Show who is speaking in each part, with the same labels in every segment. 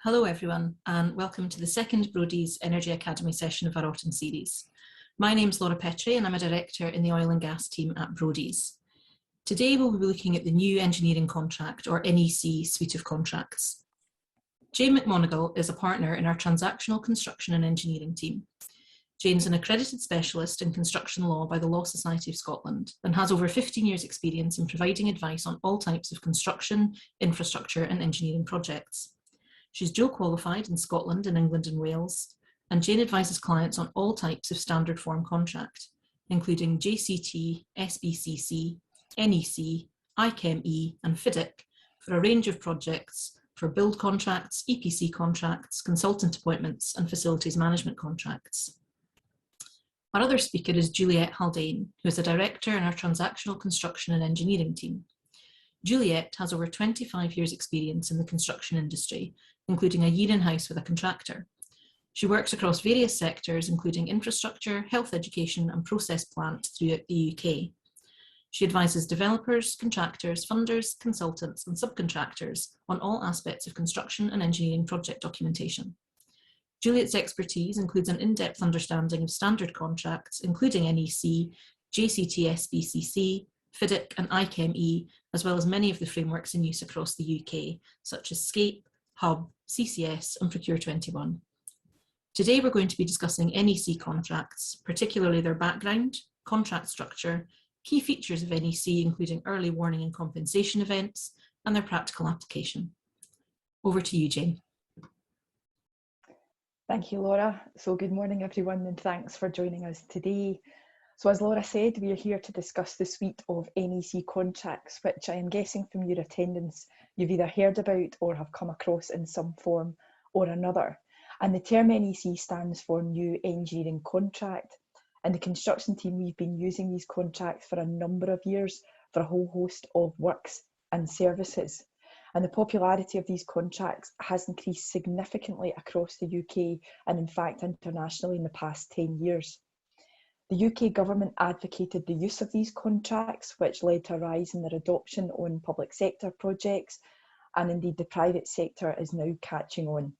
Speaker 1: Hello everyone, and welcome to the second Brodie's Energy Academy session of our autumn series. My name's Laura Petried and I'm a director in the oil and gas team at Brodie's. Today we'll be looking at the new engineering contract, or NEC, suite of contracts. Jane McMonagle is a partner in our transactional construction and engineering team. Jane's an accredited specialist in construction law by the Law Society of Scotland and has over 15 years' experience in providing advice on all types of construction, infrastructure and engineering projects. She's dual qualified in Scotland and England and Wales, and Jane advises clients on all types of standard form contract, including JCT, SBCC, NEC, ICHEME and FIDIC for a range of projects for build contracts, EPC contracts, consultant appointments and facilities management contracts. Our other speaker is Juliet Haldane, who is a director in our transactional construction and engineering team. Juliet has over 25 years' experience in the construction industry, including a year in-house with a contractor. She works across various sectors, including infrastructure, health education, and process plant throughout the UK. She advises developers, contractors, funders, consultants, and subcontractors on all aspects of construction and engineering project documentation. Juliet's expertise includes an in-depth understanding of standard contracts, including NEC, JCT SBCC, FIDIC and ICHEME, as well as many of the frameworks in use across the UK, such as SCAPE, HUB, CCS and Procure21. Today we're going to be discussing NEC contracts, particularly their background, contract structure, key features of NEC including early warning and compensation events, and their practical application. Over to you, Jane.
Speaker 2: Thank you, Laura. So good morning everyone and thanks for joining us today. So as Laura said, we are here to discuss the suite of NEC contracts, which I am guessing from your attendance you've either heard about or have come across in some form or another. And the term NEC stands for New Engineering Contract. And the construction team, we've been using these contracts for a number of years for a whole host of works and services. And the popularity of these contracts has increased significantly across the UK and in fact internationally in the past 10 years. The UK government advocated the use of these contracts, which led to a rise in their adoption on public sector projects, and indeed the private sector is now catching on.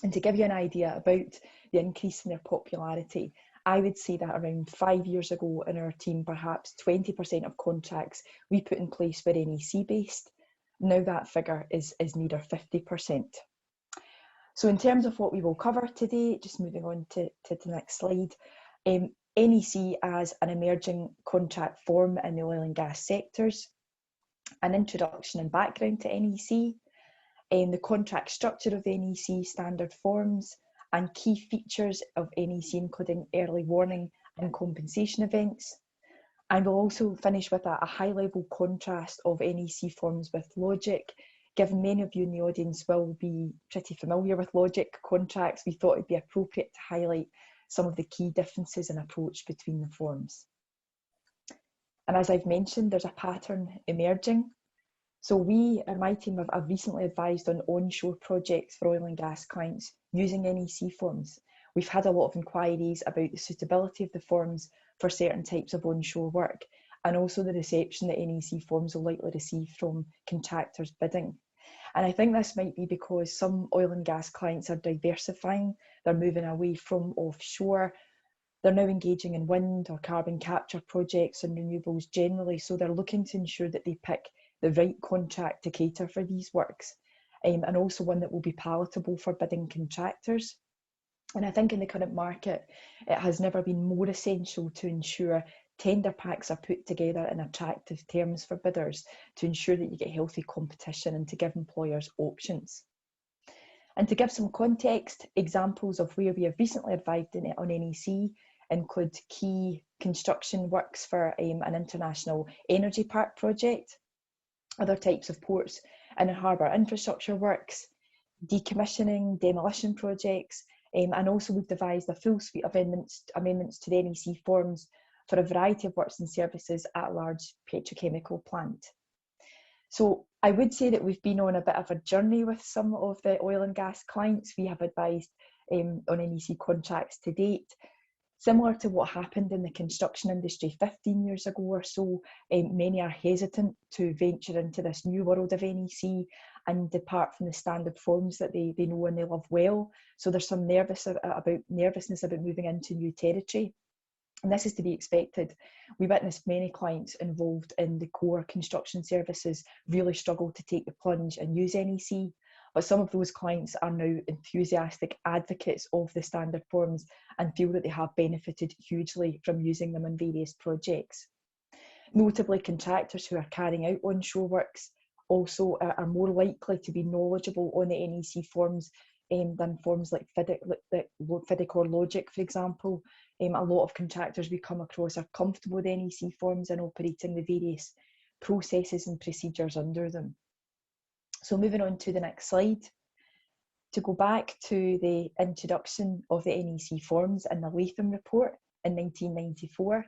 Speaker 2: And to give you an idea about the increase in their popularity, I would say that around 5 years ago in our team, perhaps 20% of contracts we put in place were NEC based. Now that figure is nearer 50%. So in terms of what we will cover today, just moving on to the next slide, NEC as an emerging contract form in the oil and gas sectors, an introduction and background to NEC, the contract structure of NEC standard forms, and key features of NEC including early warning and compensation events. And we'll also finish with a high-level contrast of NEC forms with logic. Given many of you in the audience will be pretty familiar with logic contracts, we thought it'd be appropriate to highlight some of the key differences in approach between the forms. And as I've mentioned, there's a pattern emerging. So we and my team have recently advised on onshore projects for oil and gas clients using NEC forms. We've had a lot of inquiries about the suitability of the forms for certain types of onshore work, and also the reception that NEC forms will likely receive from contractors bidding. And I think this might be because some oil and gas clients are diversifying. They're moving away from offshore. They're now engaging in wind or carbon capture projects and renewables generally. So they're looking to ensure that they pick the right contract to cater for these works, and also one that will be palatable for bidding contractors. And I think in the current market, it has never been more essential to ensure tender packs are put together in attractive terms for bidders to ensure that you get healthy competition and to give employers options. And to give some context, examples of where we have recently advised on NEC include key construction works for an international energy park project, other types of ports and harbour infrastructure works, decommissioning, demolition projects, and also we've devised a full suite of amendments to the NEC forms for a variety of works and services at a large petrochemical plant. So I would say that we've been on a bit of a journey with some of the oil and gas clients we have advised on NEC contracts to date. Similar to what happened in the construction industry 15 years ago or so, many are hesitant to venture into this new world of NEC, and depart from the standard forms that they know and they love well. So there's some nervousness about moving into new territory. And this is to be expected. We witnessed many clients involved in the core construction services really struggle to take the plunge and use NEC, but some of those clients are now enthusiastic advocates of the standard forms and feel that they have benefited hugely from using them in various projects. Notably, contractors who are carrying out onshore works also are more likely to be knowledgeable on the NEC forms than forms like FIDIC or Logic, for example. A lot of contractors we come across are comfortable with NEC forms and operating the various processes and procedures under them. So moving on to the next slide. To go back to the introduction of the NEC forms in the Latham report in 1994,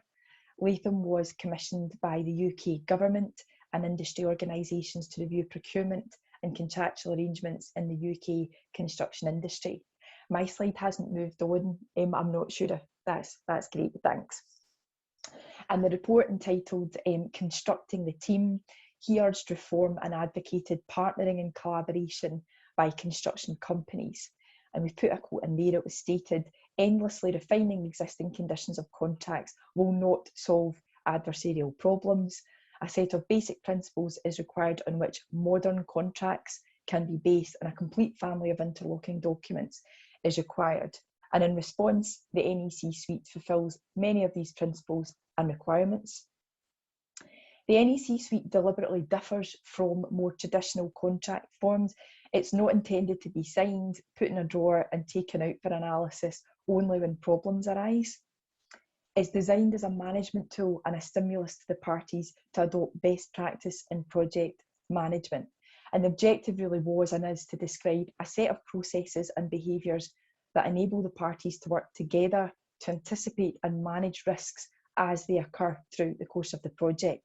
Speaker 2: Latham was commissioned by the UK government and industry organisations to review procurement and contractual arrangements in the UK construction industry. My slide hasn't moved on. I'm not sure if that's great, thanks. And the report entitled Constructing the Team, he urged reform and advocated partnering and collaboration by construction companies. And we've put a quote in there. It was stated, endlessly refining the existing conditions of contracts will not solve adversarial problems. A set of basic principles is required on which modern contracts can be based, and a complete family of interlocking documents is required. And in response, the NEC suite fulfills many of these principles and requirements. The NEC suite deliberately differs from more traditional contract forms. It's not intended to be signed, put in a drawer and taken out for analysis only when problems arise. It's designed as a management tool and a stimulus to the parties to adopt best practice in project management. And the objective really was and is to describe a set of processes and behaviours that enable the parties to work together to anticipate and manage risks as they occur throughout the course of the project.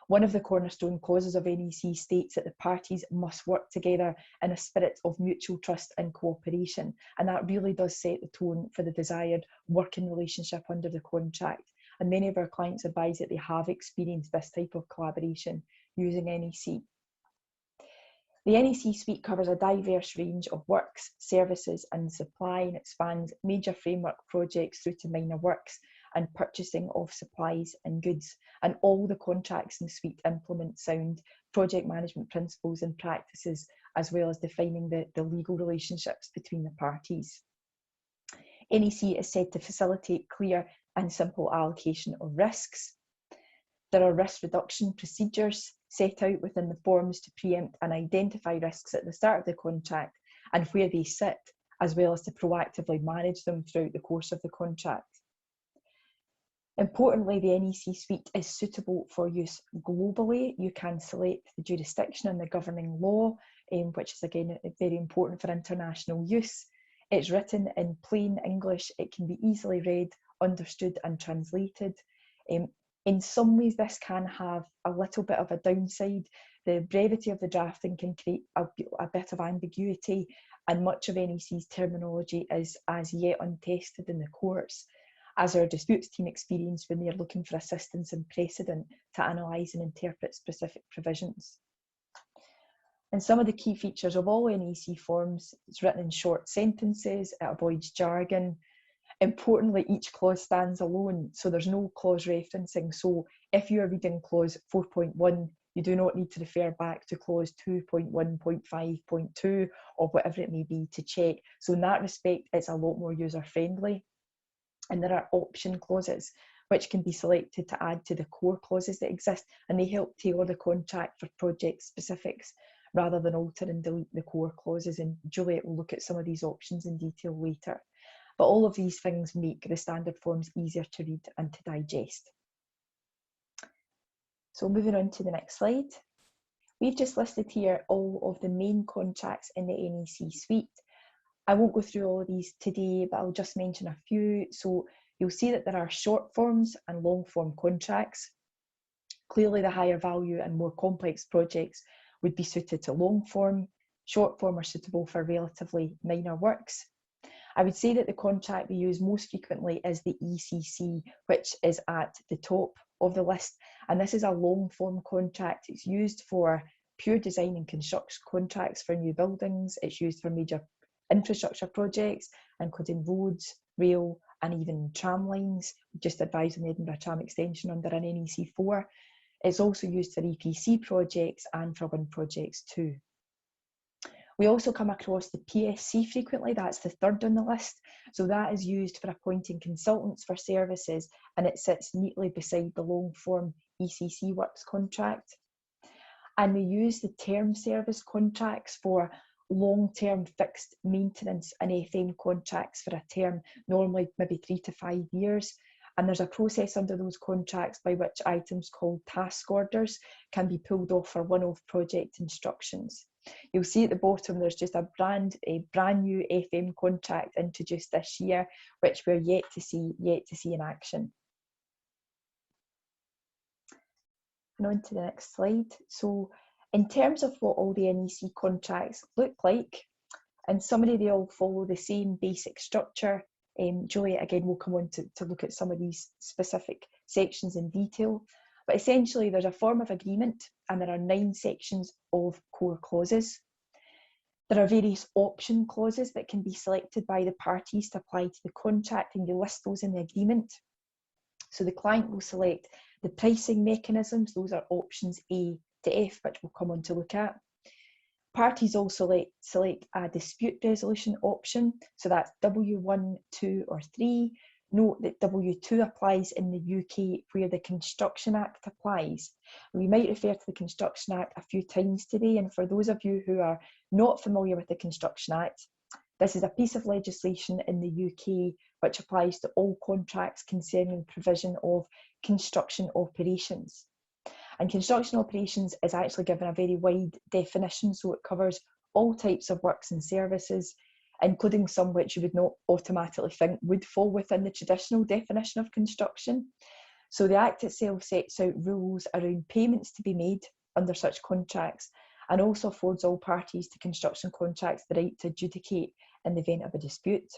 Speaker 2: One of the cornerstone clauses of NEC states that the parties must work together in a spirit of mutual trust and cooperation, and that really does set the tone for the desired working relationship under the contract. And many of our clients advise that they have experienced this type of collaboration using NEC. The NEC suite covers a diverse range of works, services and supply, and it spans major framework projects through to minor works and purchasing of supplies and goods. And all the contracts in the suite implement sound project management principles and practices, as well as defining the legal relationships between the parties. NEC is said to facilitate clear and simple allocation of risks. There are risk reduction procedures set out within the forms to preempt and identify risks at the start of the contract and where they sit, as well as to proactively manage them throughout the course of the contract. Importantly, the NEC suite is suitable for use globally. You can select the jurisdiction and the governing law, which is again very important for international use. It's written in plain English. It can be easily read, understood and translated. In some ways, this can have a little bit of a downside. The brevity of the drafting can create a bit of ambiguity, and much of NEC's terminology is as yet untested in the courts, as our disputes team experience when they're looking for assistance and precedent to analyse and interpret specific provisions. And some of the key features of all NEC forms, it's written in short sentences, it avoids jargon. Importantly, each clause stands alone, so there's no clause referencing. So if you are reading clause 4.1, you do not need to refer back to clause 2.1.5.2 or whatever it may be to check. So in that respect, it's a lot more user-friendly. And there are option clauses, which can be selected to add to the core clauses that exist, and they help tailor the contract for project specifics rather than alter and delete the core clauses. And Juliet will look at some of these options in detail later. But all of these things make the standard forms easier to read and to digest. So moving on to the next slide. We've just listed here all of the main contracts in the NEC suite. I won't go through all of these today, but I'll just mention a few. So you'll see that there are short forms and long form contracts. Clearly the higher value and more complex projects would be suited to long form. Short form are suitable for relatively minor works. I would say that the contract we use most frequently is the ECC, which is at the top of the list. And this is a long form contract. It's used for pure design and construction contracts for new buildings. It's used for major infrastructure projects, including roads, rail, and even tram lines. Just advised on the Edinburgh Tram extension under an NEC 4. It's also used for EPC projects and for wind projects too. We also come across the PSC frequently. That's the third on the list. So that is used for appointing consultants for services, and it sits neatly beside the long form ECC works contract. And we use the term service contracts for long-term fixed maintenance and FM contracts for a term, normally maybe 3 to 5 years. And there's a process under those contracts by which items called task orders can be pulled off for one-off project instructions. You'll see at the bottom there's just a brand new FM contract introduced this year, which we're yet to see in action. And on to the next slide. So in terms of what all the NEC contracts look like, in summary, they all follow the same basic structure. Juliet again will come on to look at some of these specific sections in detail. But essentially there's a form of agreement and there are 9 sections of core clauses. There are various option clauses that can be selected by the parties to apply to the contract, and you list those in the agreement. So the client will select the pricing mechanisms. Those are options A to F, which we'll come on to look at. Parties also select a dispute resolution option. So that's W1, 2 or 3. Note that W2 applies in the UK where the Construction Act applies. We might refer to the Construction Act a few times today, and for those of you who are not familiar with the Construction Act, this is a piece of legislation in the UK which applies to all contracts concerning provision of construction operations. And construction operations is actually given a very wide definition, so it covers all types of works and services, including some which you would not automatically think would fall within the traditional definition of construction. So the Act itself sets out rules around payments to be made under such contracts, and also affords all parties to construction contracts the right to adjudicate in the event of a dispute.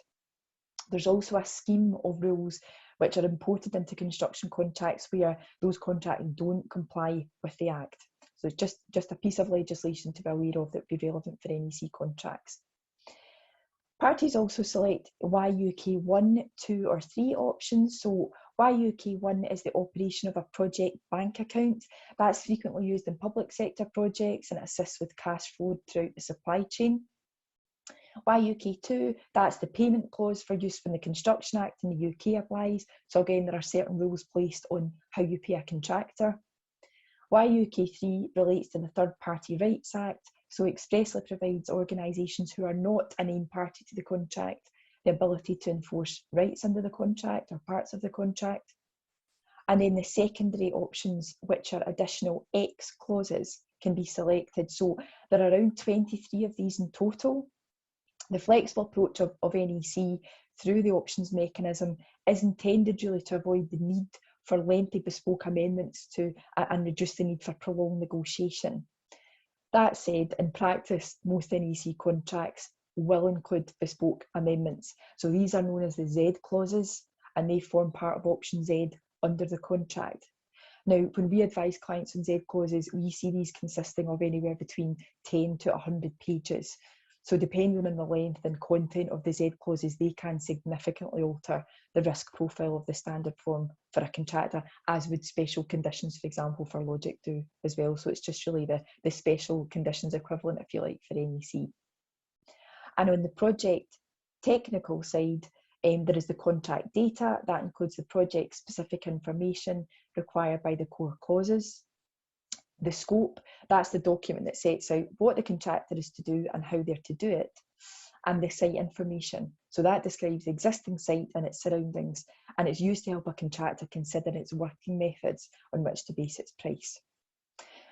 Speaker 2: There's also a scheme of rules which are imported into construction contracts where those contracts don't comply with the Act. So it's just a piece of legislation to be aware of that would be relevant for NEC contracts. Parties also select YUK 1, 2 or 3 options. So YUK 1 is the operation of a project bank account. That's frequently used in public sector projects and assists with cash flow throughout the supply chain. YUK 2, that's the payment clause for use when the Construction Act in the UK applies. So again, there are certain rules placed on how you pay a contractor. YUK 3 relates to the Third Party Rights Act, so expressly provides organisations who are not a named party to the contract the ability to enforce rights under the contract or parts of the contract. And then the secondary options, which are additional X clauses, can be selected. So there are around 23 of these in total. The flexible approach of NEC through the options mechanism is intended really to avoid the need for lengthy bespoke amendments and reduce the need for prolonged negotiation. That said, in practice, most NEC contracts will include bespoke amendments. So these are known as the Z clauses, and they form part of option Z under the contract. Now, when we advise clients on Z clauses, we see these consisting of anywhere between 10 to 100 pages. So depending on the length and content of the Z clauses, they can significantly alter the risk profile of the standard form for a contractor, as would special conditions, for example, for Logic do as well. So it's just really the special conditions equivalent, if you like, for NEC. And on the project technical side, there is the contract data. That includes the project specific information required by the core clauses. The scope, that's the document that sets out what the contractor is to do and how they're to do it. And the site information. So that describes the existing site and its surroundings, and it's used to help a contractor consider its working methods on which to base its price.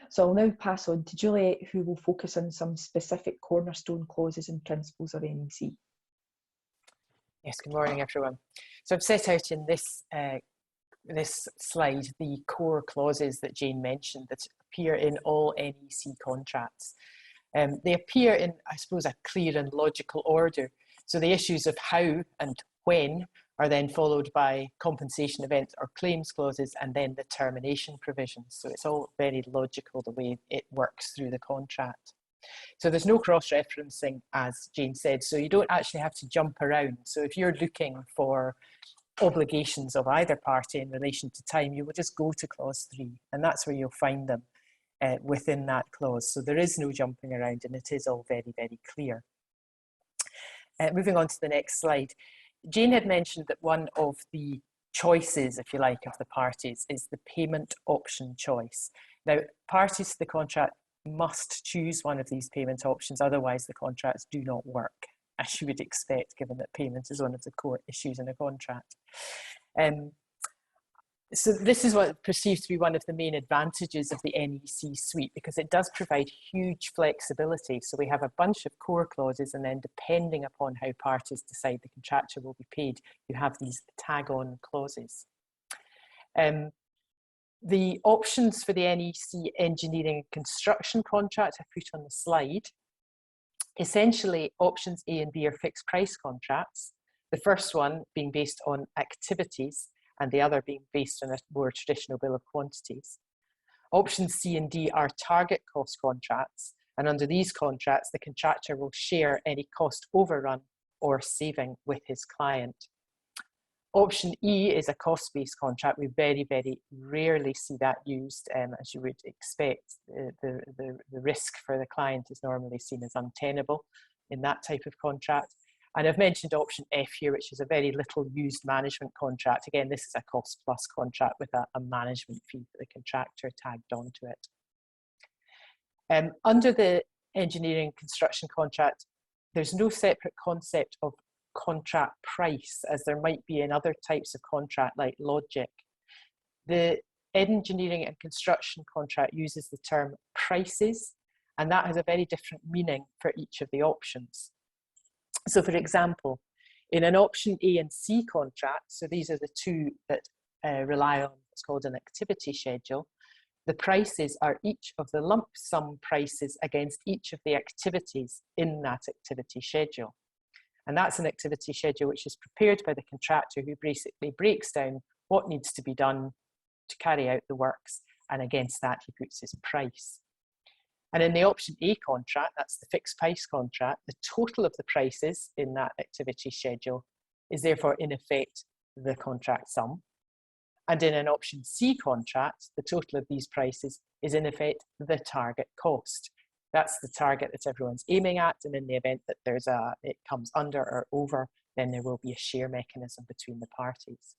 Speaker 2: So I'll now pass on to Juliet, who will focus on some specific cornerstone clauses and principles of NEC.
Speaker 3: Yes, good morning, everyone. So I've set out in this slide the core clauses that Jane mentioned that appear in all NEC contracts. They appear in, I suppose, a clear and logical order. So the issues of how and when are then followed by compensation event or claims clauses, and then the termination provisions. So it's all very logical the way it works through the contract. So there's no cross-referencing, as Jane said, so you don't actually have to jump around. So if you're looking for obligations of either party in relation to time, you will just go to clause 3, and that's where you'll find them within that clause. So there is no jumping around, and it is all very, very clear. Moving on to the next slide. Jane had mentioned that one of the choices, if you like, of the parties is the payment option choice. Now, parties to the contract must choose one of these payment options, otherwise the contracts do not work, as you would expect, given that payment is one of the core issues in a contract. So this is what perceived to be one of the main advantages of the NEC suite, because it does provide huge flexibility. So we have a bunch of core clauses, and then depending upon how parties decide the contractor will be paid, you have these tag-on clauses. The options for the NEC engineering and construction contract I've put on the slide. Essentially, options A and B are fixed price contracts, the first one being based on activities and the other being based on a more traditional bill of quantities. Options C and D are target cost contracts, and under these contracts, the contractor will share any cost overrun or saving with his client. Option E is a cost-based contract. We very, very rarely see that used, as you would expect. The risk for the client is normally seen as untenable in that type of contract. And I've mentioned option F here, which is a very little used management contract. Again, this is a cost plus contract with a management fee for the contractor tagged onto it. Under the engineering construction contract, there's no separate concept of contract price, as there might be in other types of contract like logic. The engineering and construction contract uses the term prices, and that has a very different meaning for each of the options. So for example, in an option A and C contract, so these are the two that rely on what's called an activity schedule, the prices are each of the lump sum prices against each of the activities in that activity schedule. And that's an activity schedule which is prepared by the contractor, who basically breaks down what needs to be done to carry out the works, and against that he puts his price. And in the option A contract, that's the fixed price contract, the total of the prices in that activity schedule is therefore in effect the contract sum. And in an option C contract, the total of these prices is in effect the target cost. That's the target that everyone's aiming at, and in the event that it comes under or over, then there will be a share mechanism between the parties.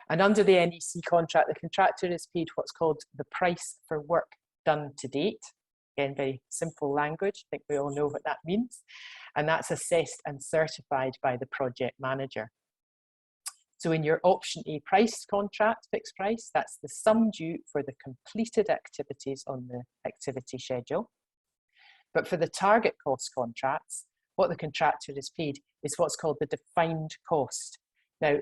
Speaker 3: And under the NEC contract, the contractor is paid what's called the price for work done to date. Again, very simple language. I think we all know what that means. And that's assessed and certified by the project manager. So in your option A price contract, fixed price, that's the sum due for the completed activities on the activity schedule. But for the target cost contracts, what the contractor is paid is what's called the defined cost. Now,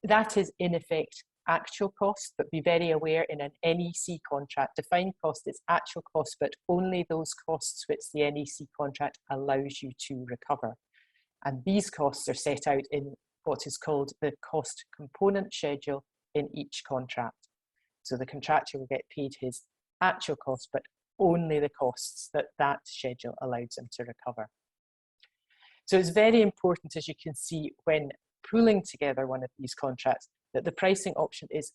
Speaker 3: that is in effect actual cost, but be very aware in an NEC contract, defined cost is actual cost, but only those costs which the NEC contract allows you to recover. And these costs are set out in what is called the cost component schedule in each contract. So the contractor will get paid his actual cost, but only the costs that that schedule allows him to recover. So it's very important, as you can see, when pulling together one of these contracts, that the pricing option is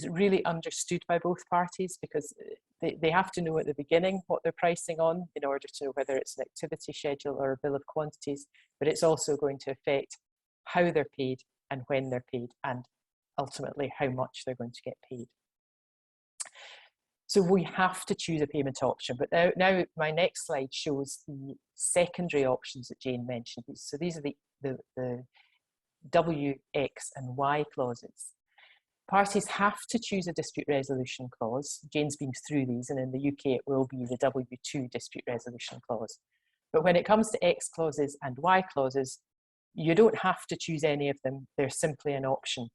Speaker 3: really understood by both parties, because they have to know at the beginning what they're pricing on in order to know whether it's an activity schedule or a bill of quantities, but it's also going to affect how they're paid and when they're paid, and ultimately how much they're going to get paid. So we have to choose a payment option, but now my next slide shows the secondary options that Jane mentioned. So these are the W, X and Y clauses. Parties have to choose a dispute resolution clause. Jane's been through these, and in the UK it will be the W2 dispute resolution clause. But when it comes to X clauses and Y clauses, you don't have to choose any of them. They're simply an option.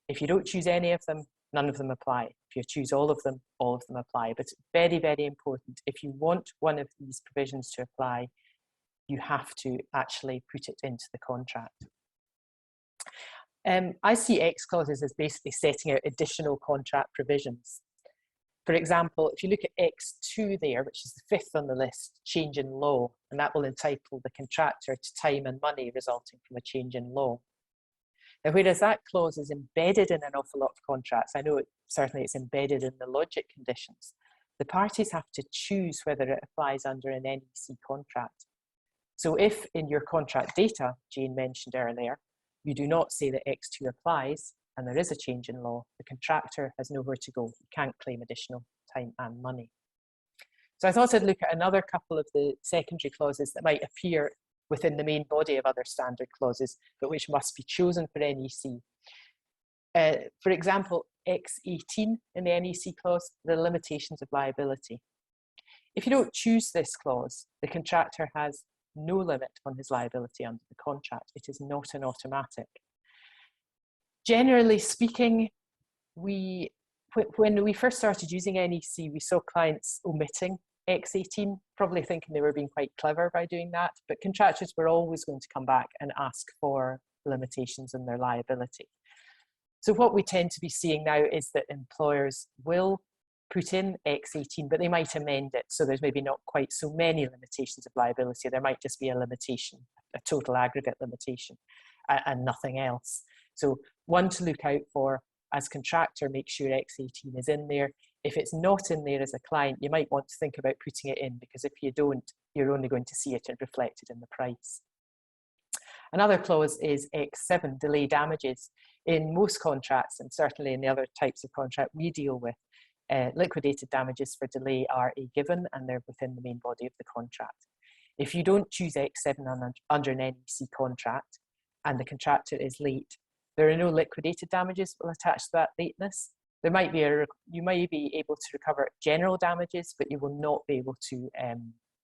Speaker 3: If you don't choose any of them, none of them apply. If you choose all of them apply. But it's very, very important. If you want one of these provisions to apply, you have to actually put it into the contract. I see X clauses as basically setting out additional contract provisions. For example, if you look at X2 there, which is the 5th on the list, change in law, and that will entitle the contractor to time and money resulting from a change in law. Now, whereas that clause is embedded in an awful lot of contracts, I know certainly it's embedded in the logic conditions, the parties have to choose whether it applies under an NEC contract. So if in your contract data, Jane mentioned earlier, you do not say that X2 applies and there is a change in law, the contractor has nowhere to go. You can't claim additional time and money. So I thought I'd look at another couple of the secondary clauses that might appear within the main body of other standard clauses, but which must be chosen for NEC. For example, X18 in the NEC clause, the limitations of liability. If you don't choose this clause, the contractor has no limit on his liability under the contract. It is not an automatic. Generally speaking, when we first started using NEC, we saw clients omitting X18, probably thinking they were being quite clever by doing that, but contractors were always going to come back and ask for limitations in their liability. So what we tend to be seeing now is that employers will put in X18, but they might amend it. So there's maybe not quite so many limitations of liability. There might just be a limitation, a total aggregate limitation, and nothing else. So one to look out for as contractor, make sure X18 is in there. If it's not in there as a client, you might want to think about putting it in, because if you don't, you're only going to see it reflected in the price. Another clause is X7, delay damages. In most contracts, and certainly in the other types of contract we deal with, liquidated damages for delay are a given and they're within the main body of the contract. If you don't choose X7 under an NEC contract and the contractor is late, there are no liquidated damages will attach to that lateness. There might be you may be able to recover general damages, but you will not be able to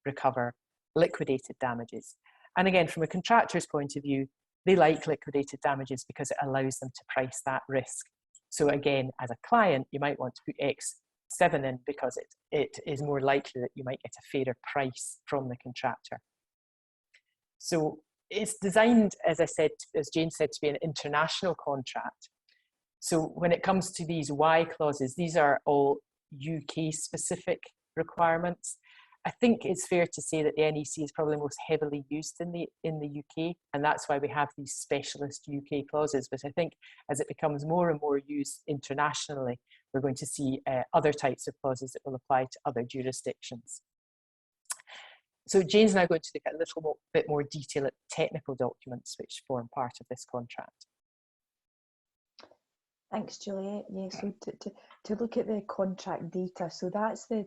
Speaker 3: recover liquidated damages. And again, from a contractor's point of view, they like liquidated damages because it allows them to price that risk. So again, as a client, you might want to put X7 in because it is more likely that you might get a fairer price from the contractor. So it's designed, as I said, as Jane said, to be an international contract. So when it comes to these Y clauses, these are all UK specific requirements. I think it's fair to say that the NEC is probably most heavily used in the UK, and that's why we have these specialist UK clauses. But I think as it becomes more and more used internationally, we're going to see other types of clauses that will apply to other jurisdictions. So Jane's now going to look at a little bit more detail at technical documents which form part of this contract.
Speaker 2: Thanks, Juliet. Yeah, so to look at the contract data, so that's the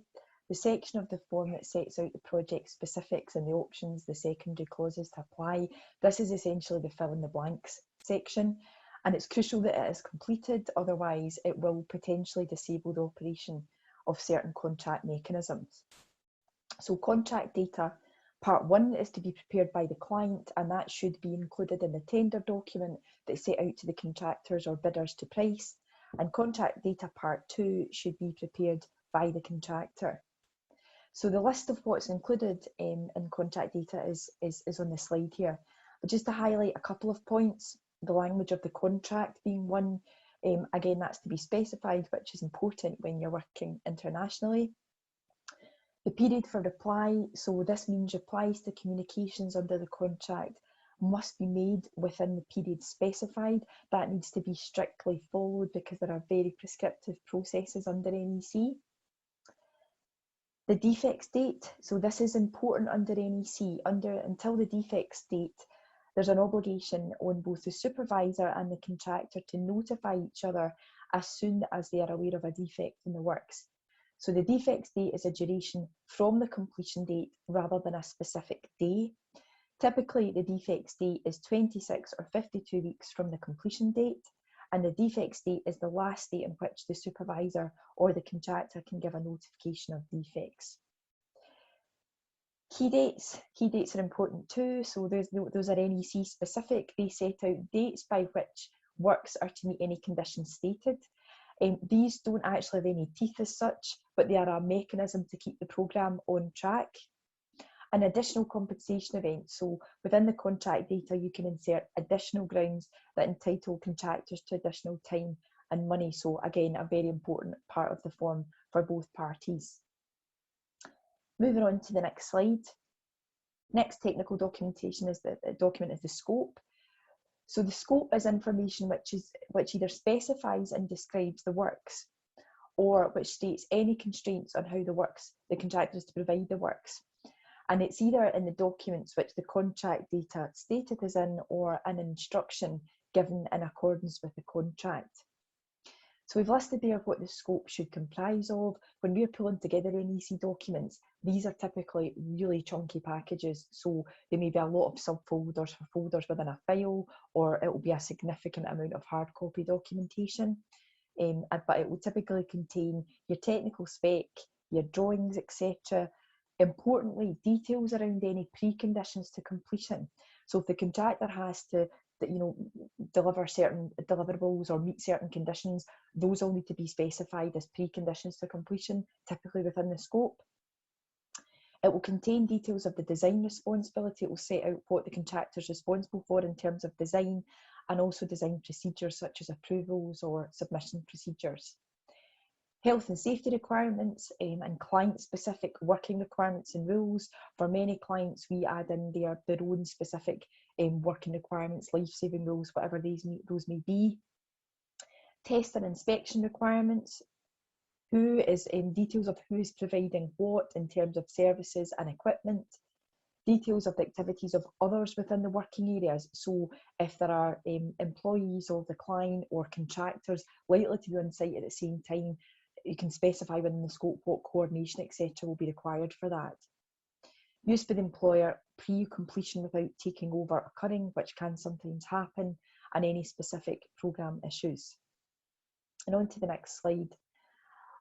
Speaker 2: section of the form that sets out the project specifics and the options, the secondary clauses to apply. This is essentially the fill in the blanks section, and it's crucial that it is completed, otherwise it will potentially disable the operation of certain contract mechanisms. So contract data, part 1 is to be prepared by the client, and that should be included in the tender document that's set out to the contractors or bidders to price, and contract data part 2 should be prepared by the contractor. So the list of what's included in contract data is on the slide here. But just to highlight a couple of points, the language of the contract being one, again, that's to be specified, which is important when you're working internationally. The period for reply, so this means replies to communications under the contract must be made within the period specified. That needs to be strictly followed because there are very prescriptive processes under NEC. The defects date, so this is important under NEC. Until the defects date, there's an obligation on both the supervisor and the contractor to notify each other as soon as they are aware of a defect in the works. So the defects date is a duration from the completion date rather than a specific day. Typically, the defects date is 26 or 52 weeks from the completion date, and the defects date is the last date in which the supervisor or the contractor can give a notification of defects. Key dates are important too, so those are NEC specific. They set out dates by which works are to meet any conditions stated. These don't actually have any teeth as such, but they are a mechanism to keep the programme on track. An additional compensation event. So within the contract data, you can insert additional grounds that entitle contractors to additional time and money. So again, a very important part of the form for both parties. Moving on to the next slide. Next technical documentation is the document is the scope. So the scope is information which either specifies and describes the works, or which states any constraints on how the contractor is to provide the works. And it's either in the documents which the contract data stated is in, or an instruction given in accordance with the contract. So we've listed there what the scope should comprise of. When we're pulling together NEC documents, these are typically really chunky packages. So there may be a lot of subfolders for folders within a file, or it will be a significant amount of hard copy documentation. But it will typically contain your technical spec, your drawings, etc. Importantly, details around any preconditions to completion. So if the contractor has to deliver certain deliverables or meet certain conditions, those all need to be specified as preconditions to completion, typically within the scope. It will contain details of the design responsibility. It will set out what the contractor is responsible for in terms of design, and also design procedures such as approvals or submission procedures. Health and safety requirements and client-specific working requirements and rules. For many clients, we add in their own specific working requirements, life-saving rules, whatever those may be. Test and inspection requirements. Details of who is providing what in terms of services and equipment. Details of the activities of others within the working areas. So if there are employees of the client or contractors likely to be on site at the same time, you can specify within the scope what coordination, etc. will be required for that. Use by the employer pre-completion without taking over occurring, which can sometimes happen, and any specific programme issues. And on to the next slide.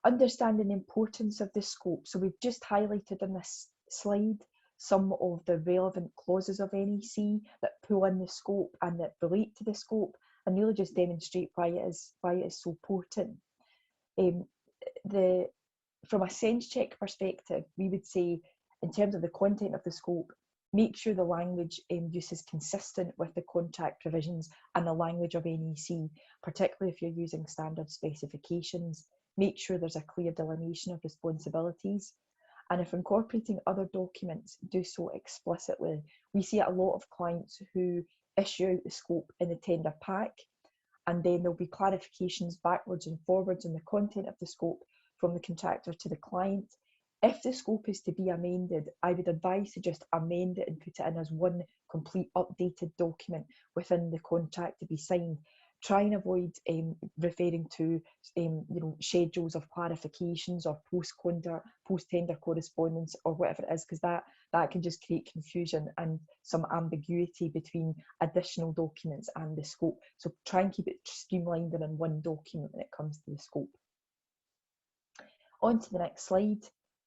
Speaker 2: Understanding the importance of the scope. So we've just highlighted in this slide some of the relevant clauses of NEC that pull in the scope and that relate to the scope, and really just demonstrate why it is so important. From a sense check perspective, we would say, in terms of the content of the scope, make sure the language use is consistent with the contract provisions and the language of NEC, particularly if you're using standard specifications. Make sure there's a clear delineation of responsibilities. And if incorporating other documents, do so explicitly. We see a lot of clients who issue out the scope in the tender pack, and then there'll be clarifications backwards and forwards on the content of the scope from the contractor to the client. If the scope is to be amended, I would advise to just amend it and put it in as one complete updated document within the contract to be signed. Try and avoid referring to schedules of clarifications or post-tender correspondence or whatever it is, because that can just create confusion and some ambiguity between additional documents and the scope. So try and keep it streamlined and in one document when it comes to the scope. On to the next slide,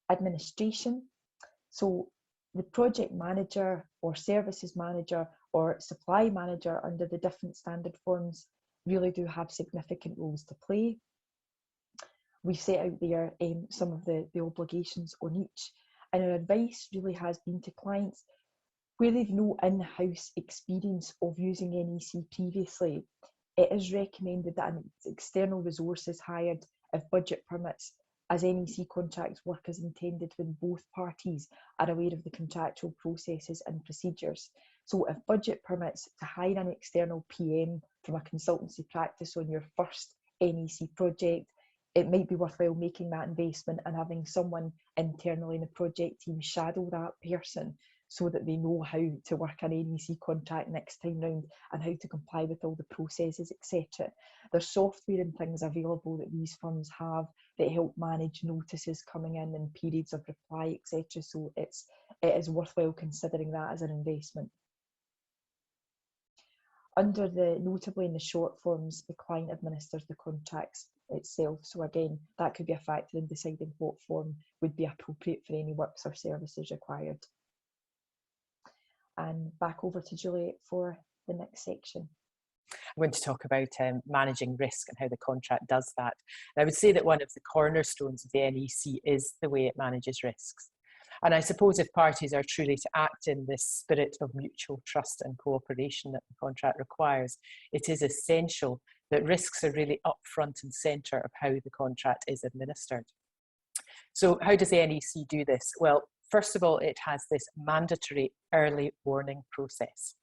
Speaker 2: administration. So the project manager or services manager or supply manager under the different standard forms really do have significant roles to play. We've set out there some of the obligations on each, and our advice really has been to clients where they've no in-house experience of using NEC previously. It is recommended that an external resource is hired if budget permits, as NEC contracts work as intended when both parties are aware of the contractual processes and procedures. So if budget permits, to hire an external PM from a consultancy practice on your first NEC project, it might be worthwhile making that investment and having someone internally in the project team shadow that person so that they know how to work an NEC contract next time round and how to comply with all the processes, etc. There's software and things available that these firms have that help manage notices coming in and periods of reply, etc. So it is worthwhile considering that as an investment. Notably in the short forms, the client administers the contracts itself. So again, that could be a factor in deciding what form would be appropriate for any works or services required. And back over to Juliet for the next section.
Speaker 3: I'm going to talk about managing risk and how the contract does that. And I would say that one of the cornerstones of the NEC is the way it manages risks. And I suppose if parties are truly to act in this spirit of mutual trust and cooperation that the contract requires, it is essential that risks are really up front and centre of how the contract is administered. So how does the NEC do this? Well, first of all, it has this mandatory early warning process.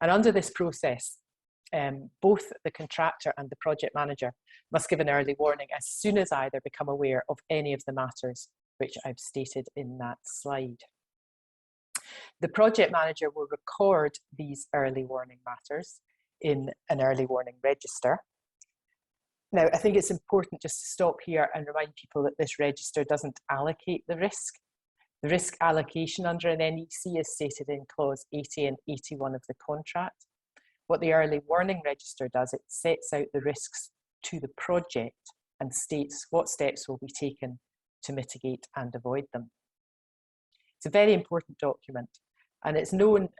Speaker 3: And under this process, both the contractor and the project manager must give an early warning as soon as either become aware of any of the matters which I've stated in that slide. The project manager will record these early warning matters in an early warning register. Now, I think it's important just to stop here and remind people that this register doesn't allocate the risk. The risk allocation under an NEC is stated in clause 80 and 81 of the contract. What the early warning register does, it sets out the risks to the project and states what steps will be taken to mitigate and avoid them. It's a very important document, and it's known,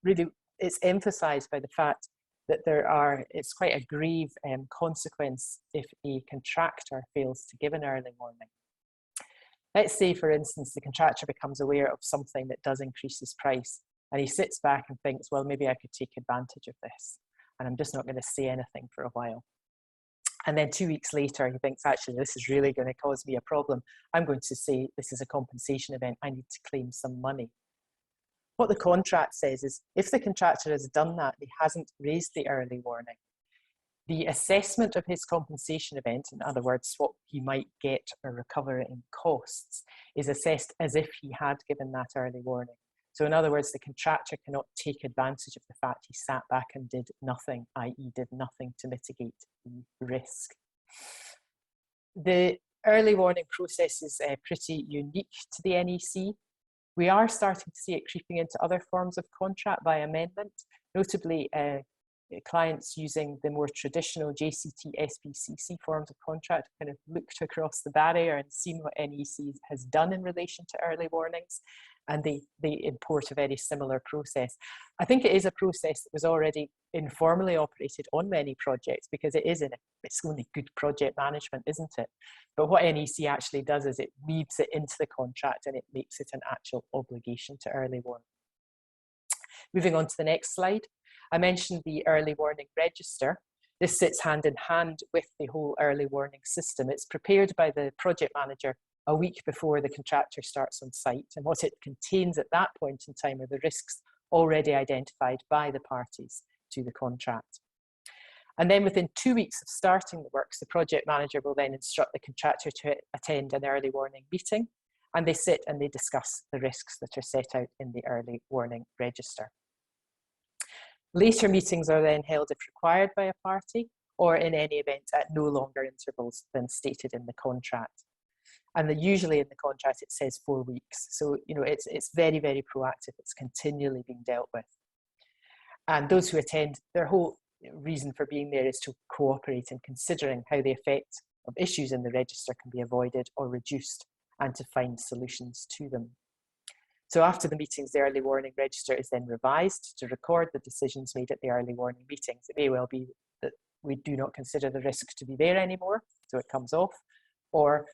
Speaker 3: really, it's emphasised by the fact that it's quite a grave consequence if a contractor fails to give an early warning. Let's say, for instance, the contractor becomes aware of something that does increase his price, and he sits back and thinks, well, maybe I could take advantage of this, and I'm just not going to say anything for a while. And then 2 weeks later, he thinks, actually, this is really going to cause me a problem. I'm going to say this is a compensation event. I need to claim some money. What the contract says is, if the contractor has done that, he hasn't raised the early warning, the assessment of his compensation event, in other words, what he might get or recover in costs, is assessed as if he had given that early warning. So in other words, the contractor cannot take advantage of the fact he sat back and did nothing, i.e. did nothing to mitigate the risk. The early warning process is pretty unique to the NEC. We are starting to see it creeping into other forms of contract by amendment, notably clients using the more traditional JCT, SPCC forms of contract kind of looked across the barrier and seen what NEC has done in relation to early warnings, and they import a very similar process. I think it is a process that was already informally operated on many projects, because it's only good project management, isn't it? But what NEC actually does is it weaves it into the contract and it makes it an actual obligation to early warning. Moving on to the next slide. I mentioned the early warning register. This sits hand in hand with the whole early warning system. It's prepared by the project manager a week before the contractor starts on site, and what it contains at that point in time are the risks already identified by the parties to the contract. And then within 2 weeks of starting the works, the project manager will then instruct the contractor to attend an early warning meeting, and they sit and they discuss the risks that are set out in the early warning register. Later meetings are then held if required by a party, or in any event at no longer intervals than stated in the contract. And usually in the contract it says 4 weeks. So, you know, it's very, very proactive. It's continually being dealt with. And those who attend, their whole reason for being there is to cooperate in considering how the effect of issues in the register can be avoided or reduced, and to find solutions to them. So after the meetings, the early warning register is then revised to record the decisions made at the early warning meetings. It may well be that we do not consider the risk to be there anymore, so it comes off, or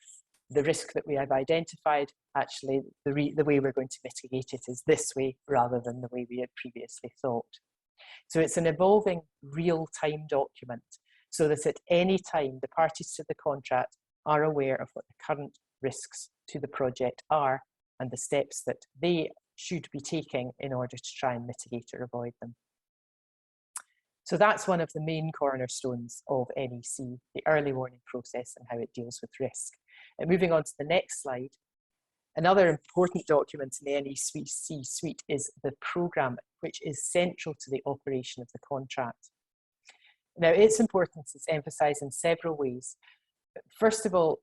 Speaker 3: the risk that we have identified, actually the way we're going to mitigate it is this way rather than the way we had previously thought. So it's an evolving real-time document, so that at any time the parties to the contract are aware of what the current risks to the project are and the steps that they should be taking in order to try and mitigate or avoid them. So that's one of the main cornerstones of NEC, the early warning process and how it deals with risk. And moving on to the next slide, another important document in the NEC suite is the programme, which is central to the operation of the contract. Now, its importance is emphasised in several ways. First of all,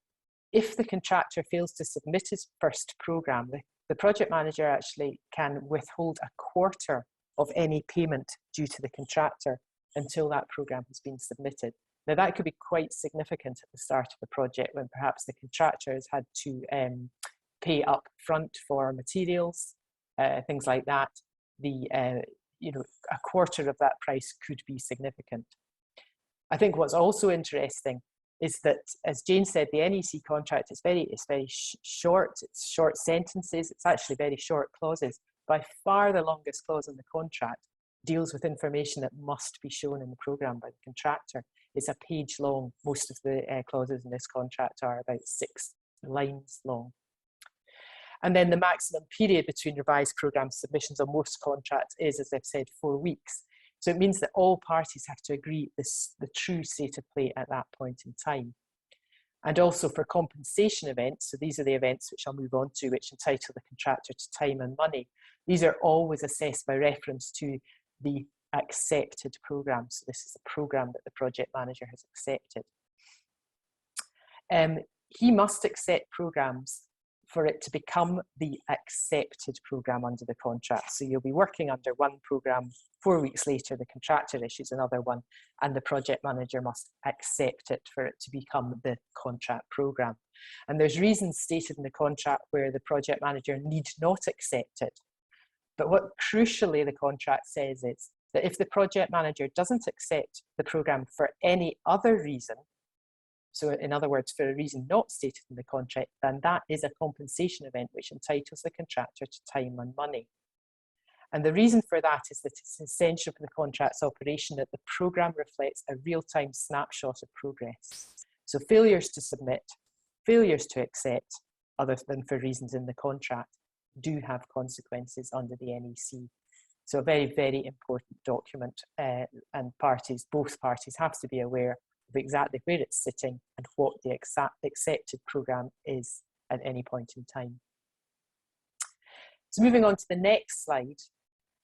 Speaker 3: if the contractor fails to submit his first programme, the project manager actually can withhold a quarter of any payment due to the contractor until that programme has been submitted. Now, that could be quite significant at the start of the project, when perhaps the contractor has had to pay up front for materials, things like that. A quarter of that price could be significant. I think what's also interesting is that, as Jane said, the NEC contract is very short. It's short sentences. It's actually very short clauses. By far the longest clause in the contract deals with information that must be shown in the programme by the contractor. It's a page long. Most of the clauses in this contract are about 6 lines long. And then the maximum period between revised programme submissions on most contracts is, as I've said, 4 weeks. So it means that all parties have to agree the true state of play at that point in time. And also for compensation events, so these are the events which I'll move on to, which entitle the contractor to time and money. These are always assessed by reference to the accepted programme. So this is a programme that the project manager has accepted. He must accept programmes for it to become the accepted programme under the contract. So you'll be working under one programme, 4 weeks later the contractor issues another one, and the project manager must accept it for it to become the contract programme. And there's reasons stated in the contract where the project manager need not accept it. But what crucially the contract says is that if the project manager doesn't accept the programme for any other reason, so in other words, for a reason not stated in the contract, then that is a compensation event which entitles the contractor to time and money. And the reason for that is that it's essential for the contract's operation that the programme reflects a real-time snapshot of progress. So failures to submit, failures to accept, other than for reasons in the contract, do have consequences under the NEC. So a very, very important document, and both parties have to be aware of exactly where it's sitting and what the accepted programme is at any point in time. So moving on to the next slide,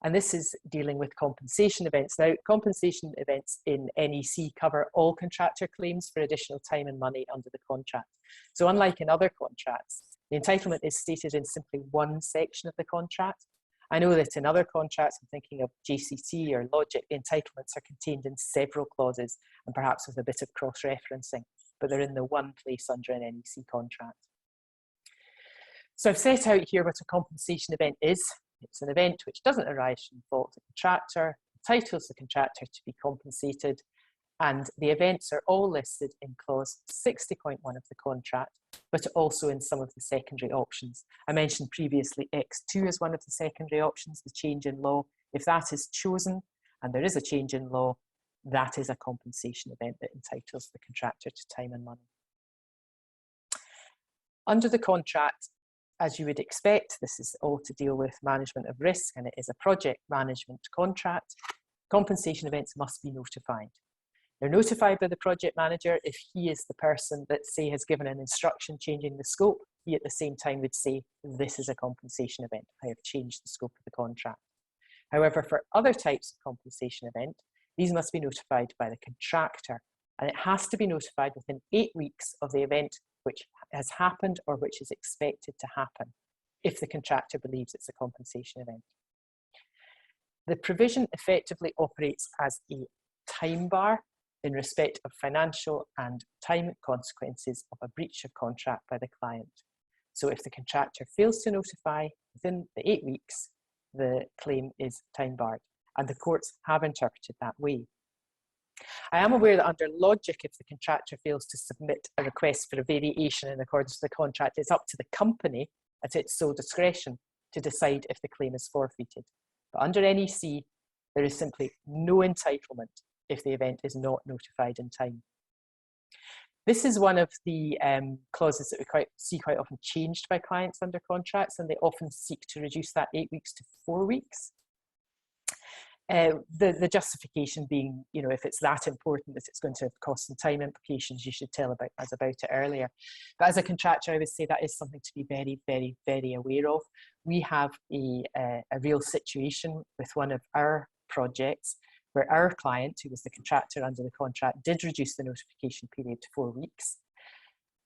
Speaker 3: and this is dealing with compensation events. Now, compensation events in NEC cover all contractor claims for additional time and money under the contract. So unlike in other contracts, the entitlement is stated in simply one section of the contract. I know that in other contracts, I'm thinking of JCT or Logic, the entitlements are contained in several clauses and perhaps with a bit of cross-referencing, but they're in the one place under an NEC contract. So I've set out here what a compensation event is. It's an event which doesn't arise from the fault of the contractor, entitles the contractor to be compensated, and the events are all listed in clause 60.1 of the contract, but also in some of the secondary options. I mentioned previously X2 is one of the secondary options, the change in law. If that is chosen, and there is a change in law, that is a compensation event that entitles the contractor to time and money. Under the contract, as you would expect, this is all to deal with management of risk, and it is a project management contract. Compensation events must be notified. They're notified by the project manager if he is the person that, say, has given an instruction changing the scope. He at the same time would say, this is a compensation event. I have changed the scope of the contract. However, for other types of compensation event, these must be notified by the contractor, and it has to be notified within 8 weeks of the event which has happened or which is expected to happen, if the contractor believes it's a compensation event. The provision effectively operates as a time bar in respect of financial and time consequences of a breach of contract by the client. So if the contractor fails to notify within the 8 weeks, the claim is time barred, and the courts have interpreted that way. I am aware that under Logic, if the contractor fails to submit a request for a variation in accordance with the contract, it's up to the company at its sole discretion to decide if the claim is forfeited. But under NEC, there is simply no entitlement if the event is not notified in time. This is one of the clauses that we see quite often changed by clients under contracts, and they often seek to reduce that 8 weeks to 4 weeks. The justification being, you know, if it's that important that it's going to have cost and time implications, you should tell us about it earlier. But as a contractor, I would say that is something to be very, very, very aware of. We have a real situation with one of our projects where our client, who was the contractor under the contract, did reduce the notification period to 4 weeks.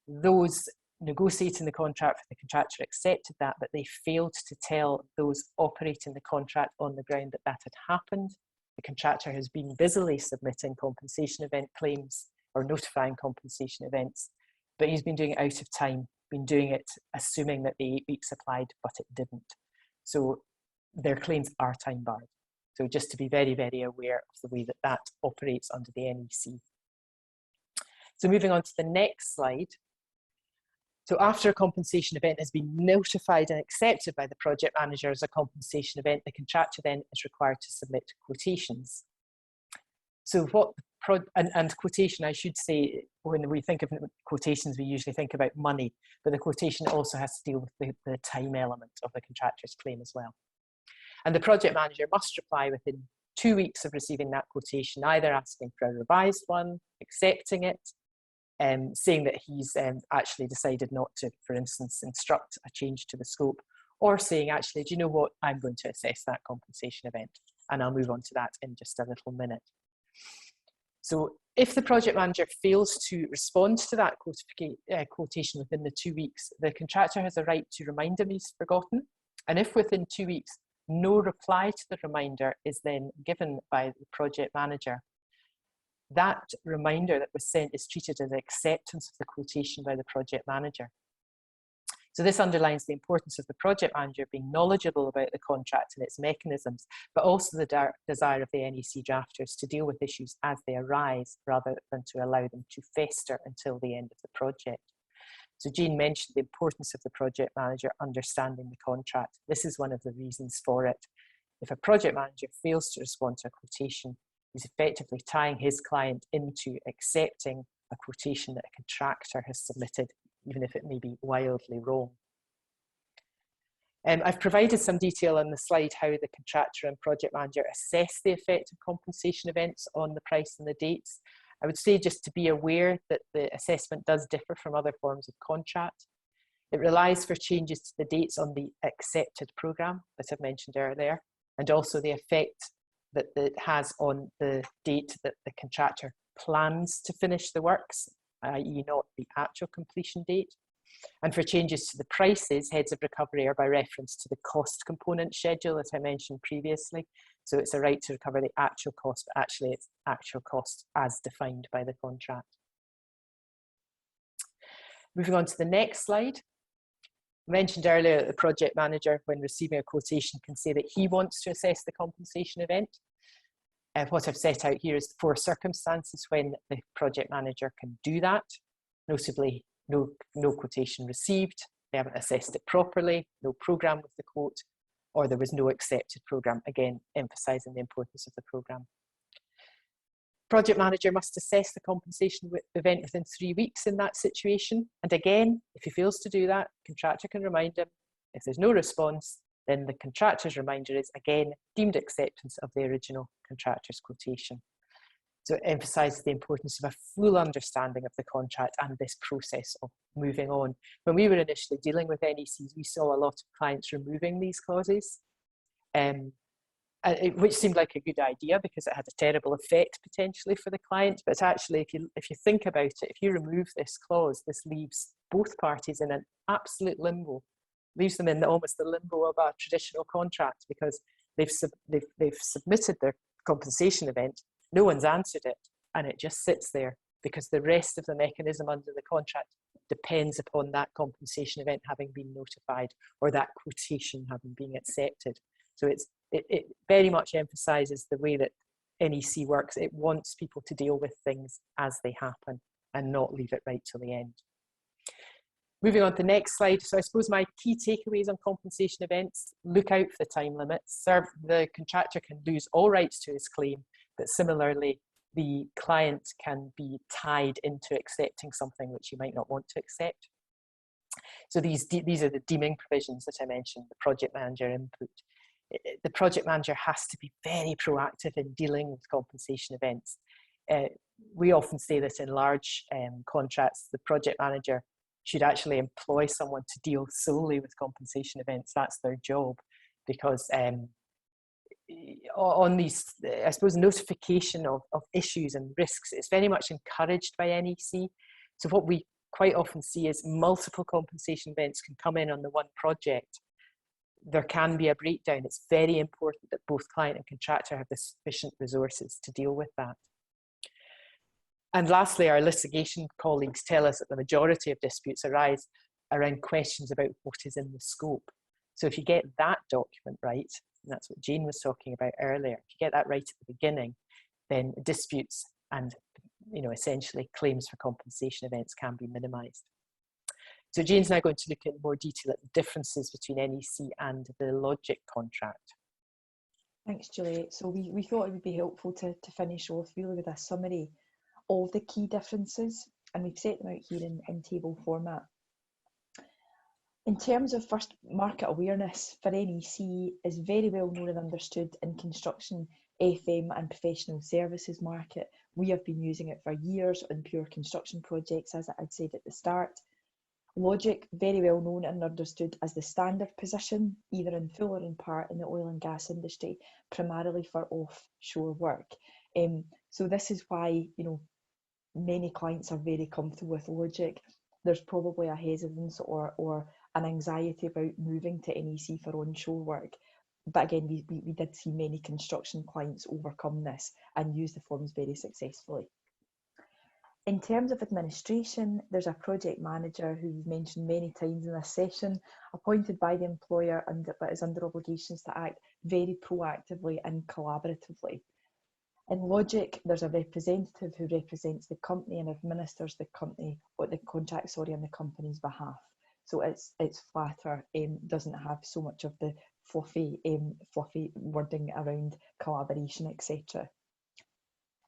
Speaker 3: Those negotiating the contract for the contractor accepted that, but they failed to tell those operating the contract on the ground that that had happened. The contractor has been busily submitting compensation event claims or notifying compensation events, but he's been doing it out of time, been doing it assuming that the 8 weeks applied, but it didn't. So their claims are time barred. So just to be very, very aware of the way that that operates under the NEC. So moving on to the next slide. So after a compensation event has been notified and accepted by the project manager as a compensation event, the contractor then is required to submit quotations. So and quotation, I should say, when we think of quotations, we usually think about money, but the quotation also has to deal with the time element of the contractor's claim as well. And the project manager must reply within 2 weeks of receiving that quotation, either asking for a revised one, accepting it, saying that he's actually decided not to, for instance, instruct a change to the scope, or saying, actually, do you know what, I'm going to assess that compensation event. And I'll move on to that in just a little minute. So if the project manager fails to respond to that quotation within the 2 weeks, the contractor has a right to remind him he's forgotten. And if within 2 weeks, no reply to the reminder is then given by the project manager, that reminder that was sent is treated as acceptance of the quotation by the project manager. So this underlines the importance of the project manager being knowledgeable about the contract and its mechanisms, but also the desire of the NEC drafters to deal with issues as they arise, rather than to allow them to fester until the end of the project. So Jane mentioned the importance of the project manager understanding the contract. This is one of the reasons for it. If a project manager fails to respond to a quotation, he's effectively tying his client into accepting a quotation that a contractor has submitted, even if it may be wildly wrong. I've provided some detail on the slide how the contractor and project manager assess the effect of compensation events on the price and the dates. I would say just to be aware that the assessment does differ from other forms of contract. It relies for changes to the dates on the accepted programme, as I've mentioned earlier, and also the effect that it has on the date that the contractor plans to finish the works, i.e. not the actual completion date. And for changes to the prices, heads of recovery are by reference to the cost component schedule, as I mentioned previously. So it's a right to recover the actual cost, but actually it's actual cost as defined by the contract. Moving on to the next slide. I mentioned earlier that the project manager, when receiving a quotation, can say that he wants to assess the compensation event. What I've set out here is 4 circumstances when the project manager can do that. Notably, no quotation received, they haven't assessed it properly, no programme with the quote, or there was no accepted programme, again emphasising the importance of the programme. Project manager must assess the compensation event within 3 weeks in that situation, and again, if he fails to do that, contractor can remind him. If there's no response, then the contractor's reminder is again deemed acceptance of the original contractor's quotation. So it emphasises the importance of a full understanding of the contract and this process of moving on. When we were initially dealing with NECs, we saw a lot of clients removing these clauses, which seemed like a good idea because it had a terrible effect potentially for the client. But actually, if you think about it, if you remove this clause, this leaves both parties in an absolute limbo, leaves them in almost the limbo of a traditional contract, because they've submitted their compensation event, no one's answered it, and it just sits there because the rest of the mechanism under the contract depends upon that compensation event having been notified or that quotation having been accepted. So it very much emphasises the way that NEC works. It wants people to deal with things as they happen and not leave it right till the end. Moving on to the next slide. So I suppose my key takeaways on compensation events: look out for the time limits. The contractor can lose all rights to his claim, but similarly, the client can be tied into accepting something which you might not want to accept. So these are the deeming provisions that I mentioned, the project manager input. The project manager has to be very proactive in dealing with compensation events. We often say that in large contracts, the project manager should actually employ someone to deal solely with compensation events. That's their job, because on these, I suppose, notification of issues and risks, it's very much encouraged by NEC. So what we quite often see is multiple compensation events can come in on the one project. There can be a breakdown. It's very important that both client and contractor have the sufficient resources to deal with that. And lastly, our litigation colleagues tell us that the majority of disputes arise around questions about what is in the scope. So if you get that document right, and that's what Jane was talking about earlier, if you get that right at the beginning, then disputes and essentially claims for compensation events can be minimised. So Jane's now going to look in more detail at the differences between NEC and the Logic contract.
Speaker 2: Thanks, Juliet. So we thought it would be helpful to finish off really with a summary of the key differences, and we've set them out here in table format. In terms of first, market awareness for NEC is very well known and understood in construction, FM and professional services market. We have been using it for years on pure construction projects, as I'd said at the start. Logic, very well known and understood as the standard position, either in full or in part in the oil and gas industry, primarily for offshore work. So this is why, many clients are very comfortable with Logic. There's probably a hesitance or an anxiety about moving to NEC for onshore work. But again, we did see many construction clients overcome this and use the forms very successfully. In terms of administration, there's a project manager who we've mentioned many times in this session, appointed by the employer but is under obligations to act very proactively and collaboratively. In Logic, there's a representative who represents the company and administers the contract on the company's behalf. So it's flatter, doesn't have so much of the fluffy wording around collaboration, etc.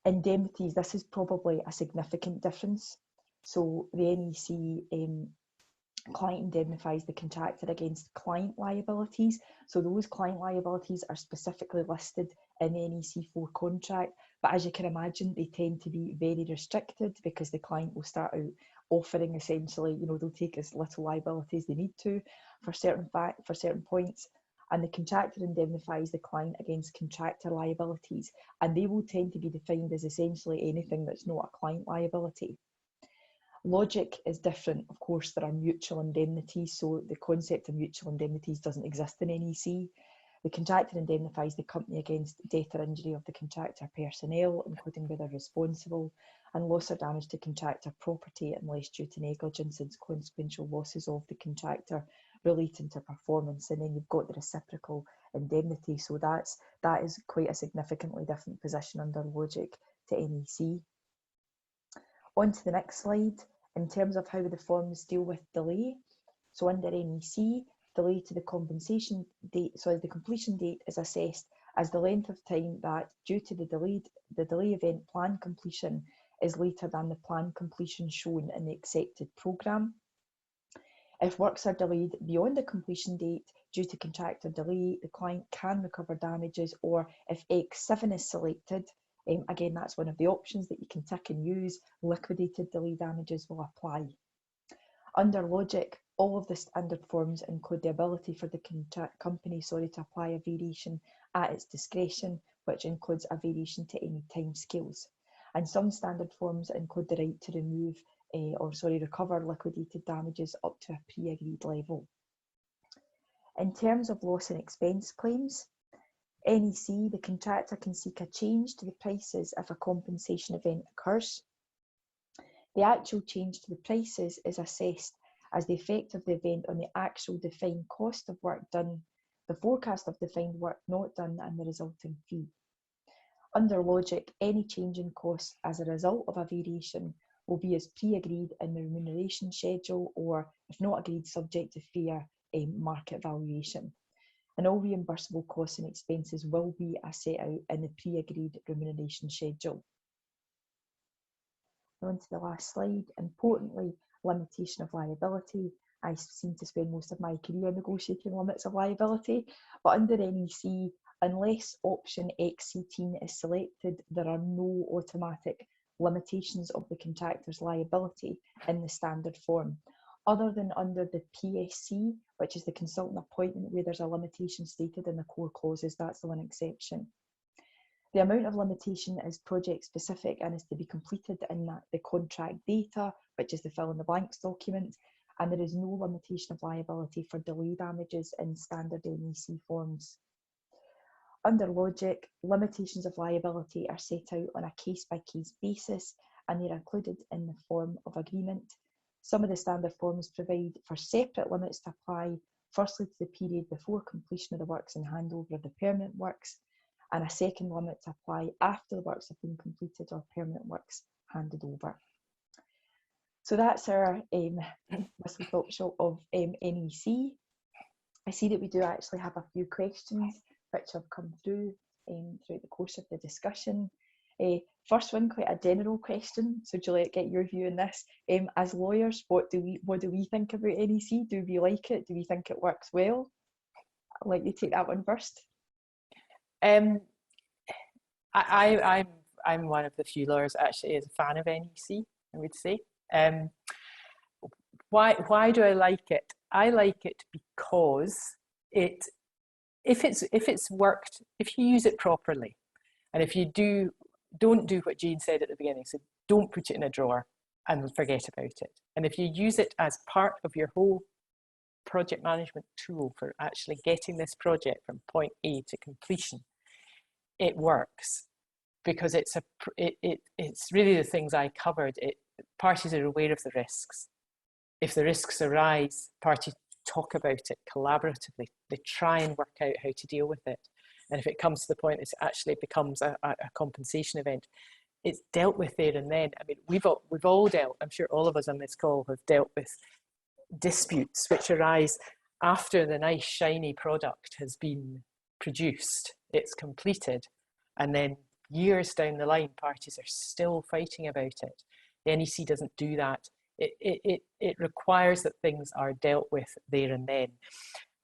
Speaker 2: Indemnities, this is probably a significant difference. So the NEC client indemnifies the contractor against client liabilities. So those client liabilities are specifically listed in the NEC4 contract, but as you can imagine, they tend to be very restricted because the client will start out offering essentially, they'll take as little liability as they need to for certain points. And the contractor indemnifies the client against contractor liabilities, and they will tend to be defined as essentially anything that's not a client liability. Logic is different. Of course, there are mutual indemnities, so the concept of mutual indemnities doesn't exist in NEC. The contractor indemnifies the company against death or injury of the contractor personnel, including whether responsible, and loss or damage to contractor property unless due to negligence and consequential losses of the contractor relating to performance. And then you've got the reciprocal indemnity, so that is quite a significantly different position under Logic to NEC. On to the next slide, in terms of how the forms deal with delay. So under NEC, delay to the completion date is assessed as the length of time that, due to the delay event plan completion, is later than the plan completion shown in the accepted programme. If works are delayed beyond the completion date due to contractor delay, the client can recover damages, or if X7 is selected, again, that's one of the options that you can tick and use, liquidated delay damages will apply. Under Logic, all of the standard forms include the ability for the company to apply a variation at its discretion, which includes a variation to any timescales. And some standard forms include the right to recover liquidated damages up to a pre-agreed level. In terms of loss and expense claims, NEC, the contractor can seek a change to the prices if a compensation event occurs. The actual change to the prices is assessed as the effect of the event on the actual defined cost of work done, the forecast of defined work not done, and the resulting fee. Under Logic, any change in costs as a result of a variation will be as pre-agreed in the remuneration schedule, or if not agreed, subject to fair market valuation. And all reimbursable costs and expenses will be as set out in the pre-agreed remuneration schedule. On to the last slide. Importantly, limitation of liability. I seem to spend most of my career negotiating limits of liability, but under NEC, unless option X18 is selected, there are no automatic limitations of the contractor's liability in the standard form, other than under the PSC, which is the consultant appointment, where there's a limitation stated in the core clauses. That's the one exception. The amount of limitation is project specific and is to be completed in the contract data, which is the fill in the blanks document, and there is no limitation of liability for delay damages in standard NEC forms. Under Logic, limitations of liability are set out on a case-by-case basis, and they're included in the form of agreement. Some of the standard forms provide for separate limits to apply, firstly to the period before completion of the works and handover of the permanent works, and a second limit to apply after the works have been completed or permanent works handed over. So that's our whistle-stop shop of NEC. I see that we do actually have a few questions which have come through throughout the course of the discussion. First one, quite a general question. So Juliet, get your view on this. As lawyers, what do we think about NEC? Do we like it? Do we think it works well? I'll let you take that one first.
Speaker 3: I'm one of the few lawyers that actually is a fan of NEC, I would say. Why do I like it? I like it because if it's worked, if you use it properly, and if you don't do what Jane said at the beginning, so don't put it in a drawer and forget about it. And if you use it as part of your whole project management tool for actually getting this project from point A to completion, it works, because it's really the things I covered. Parties are aware of the risks. If the risks arise, parties talk about it collaboratively. They try and work out how to deal with it. And if it comes to the point it actually becomes a compensation event, it's dealt with there and then. I mean, we've all dealt, I'm sure all of us on this call have dealt with disputes which arise after the nice shiny product has been produced, it's completed, and then years down the line parties are still fighting about it. The NEC doesn't do that. It requires that things are dealt with there and then.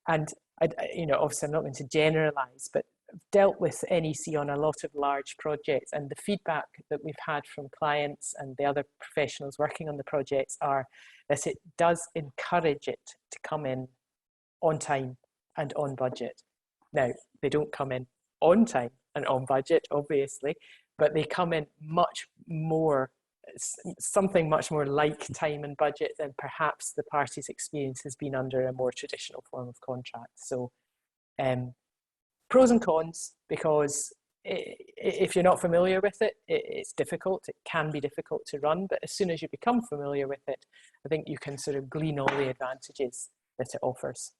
Speaker 3: And obviously I'm not going to generalize, but I've dealt with NEC on a lot of large projects, and the feedback that we've had from clients and the other professionals working on the projects are that it does encourage it to come in on time and on budget. Now, they don't come in on time and on budget, obviously, but they come in much more, something much more like time and budget than perhaps the party's experience has been under a more traditional form of contract. So pros and cons, because if you're not familiar with it, it's difficult. It can be difficult to run, but as soon as you become familiar with it, I think you can sort of glean all the advantages that it offers.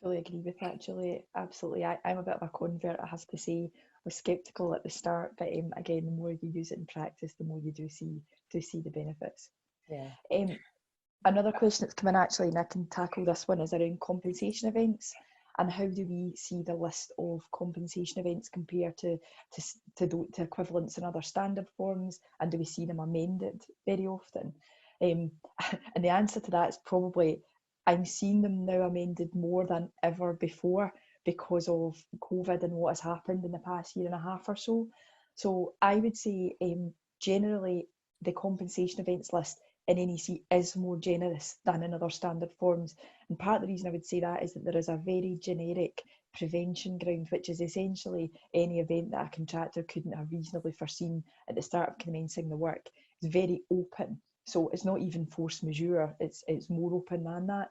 Speaker 2: Fully agree with that, Juliet. Absolutely. I'm a bit of a convert, I have to say. I was sceptical at the start, but again, the more you use it in practice, the more you do see the benefits.
Speaker 3: Yeah.
Speaker 2: Another question that's come in, actually, and I can tackle this one, is around compensation events. And how do we see the list of compensation events compare to equivalents in other standard forms, and do we see them amended very often? And the answer to that is probably, I'm seeing them now amended more than ever before because of COVID and what has happened in the past year and a half or so. So I would say generally the compensation events list in NEC is more generous than in other standard forms. And part of the reason I would say that is that there is a very generic prevention ground, which is essentially any event that a contractor couldn't have reasonably foreseen at the start of commencing the work. It's very open. So it's not even force majeure, it's more open than that.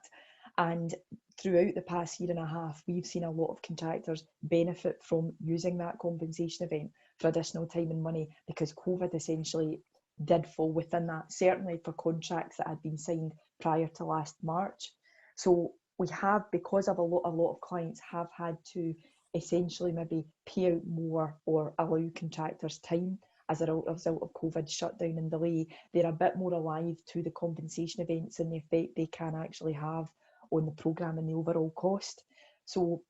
Speaker 2: And throughout the past year and a half, we've seen a lot of contractors benefit from using that compensation event for additional time and money, because COVID essentially did fall within that, certainly for contracts that had been signed prior to last March. So we have, because of a lot of clients have had to essentially maybe pay out more or allow contractors time as a result of COVID shutdown and delay. They're a bit more alive to the compensation events and the effect they can actually have on the programme and the overall cost. So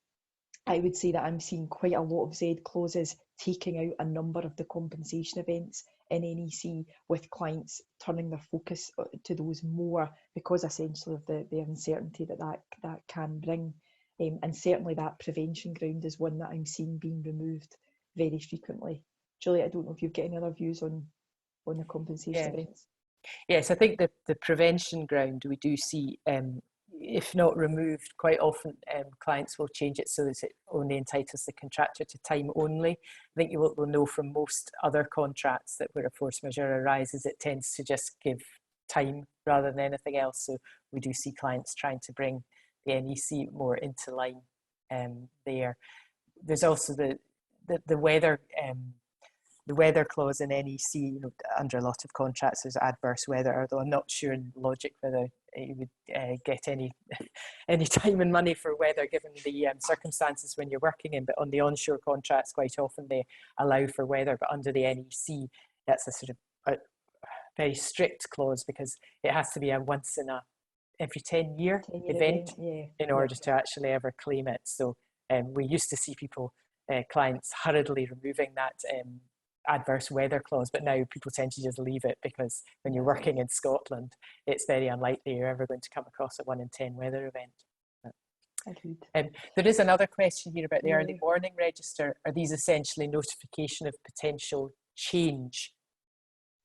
Speaker 2: I would say that I'm seeing quite a lot of Z clauses taking out a number of the compensation events in NEC, with clients turning their focus to those more because essentially of the uncertainty that can bring. And certainly that prevention ground is one that I'm seeing being removed very frequently. Juliet, I don't know if you've got any other views on the compensation events.
Speaker 3: Yes, I think the prevention ground we do see, if not removed, quite often clients will change it so that it only entitles the contractor to time only. I think you will know from most other contracts that where a force majeure arises, it tends to just give time rather than anything else. So we do see clients trying to bring the NEC more into line there. There's also the weather. The weather clause in NEC, under a lot of contracts, there's adverse weather, although I'm not sure in logic whether you would get any time and money for weather given the circumstances when you're working in. But on the onshore contracts, quite often they allow for weather, but under the NEC, that's a sort of very strict clause because it has to be a once in a every 10-year event in order to actually ever claim it. So we used to see people, clients hurriedly removing that adverse weather clause, but now people tend to just leave it because when you're working in Scotland, it's very unlikely you're ever going to come across a 1 in 10 weather event. There is another question here about the early warning register. Are these essentially notification of potential change?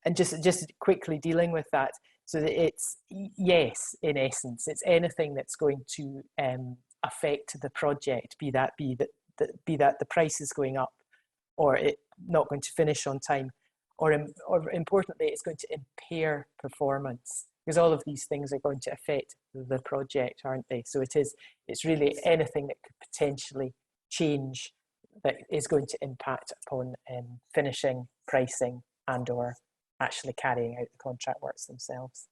Speaker 3: And just quickly dealing with that, so that it's, yes, in essence, it's anything that's going to affect the project, be that the price is going up, or it not going to finish on time, or importantly, it's going to impair performance, because all of these things are going to affect the project, aren't they? So it's really anything that could potentially change that is going to impact upon finishing, pricing, and or actually carrying out the contract works themselves.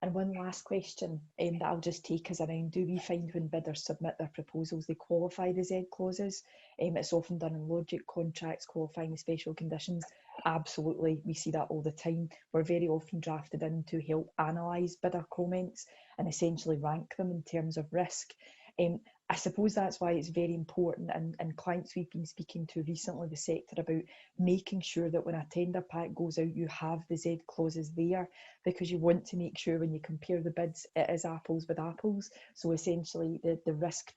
Speaker 2: And one last question that I'll just take is around, do we find when bidders submit their proposals, they qualify the Z clauses? It's often done in logic contracts, qualifying the special conditions. Absolutely, we see that all the time. We're very often drafted in to help analyse bidder comments and essentially rank them in terms of risk. I suppose that's why it's very important, and clients we've been speaking to recently, the sector, about making sure that when a tender pack goes out, you have the Z clauses there, because you want to make sure when you compare the bids, it is apples with apples. So essentially the risk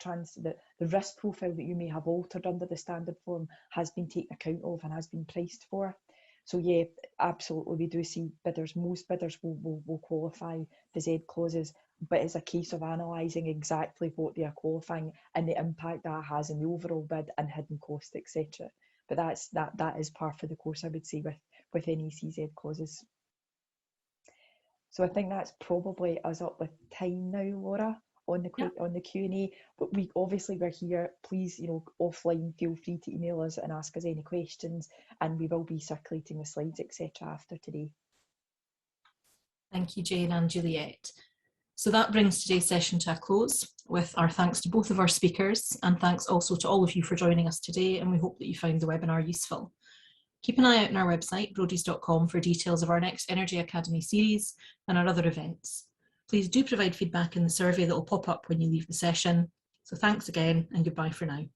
Speaker 2: profile that you may have altered under the standard form has been taken account of and has been priced for. So yeah, absolutely, we do see bidders, most bidders will qualify the Z clauses, but it's a case of analysing exactly what they are qualifying and the impact that has in the overall bid and hidden cost, etc. But that is par for the course, I would say, with NEC Z clauses. So I think that's probably us up with time now, Laura, on the Q&A. But we're here. Please, offline, feel free to email us and ask us any questions, and we will be circulating the slides, etc. after today.
Speaker 1: Thank you, Jane and Juliet. So that brings today's session to a close, with our thanks to both of our speakers, and thanks also to all of you for joining us today, and we hope that you found the webinar useful. Keep an eye out on our website, brodies.com, for details of our next Energy Academy series and our other events. Please do provide feedback in the survey that will pop up when you leave the session. So thanks again, and goodbye for now.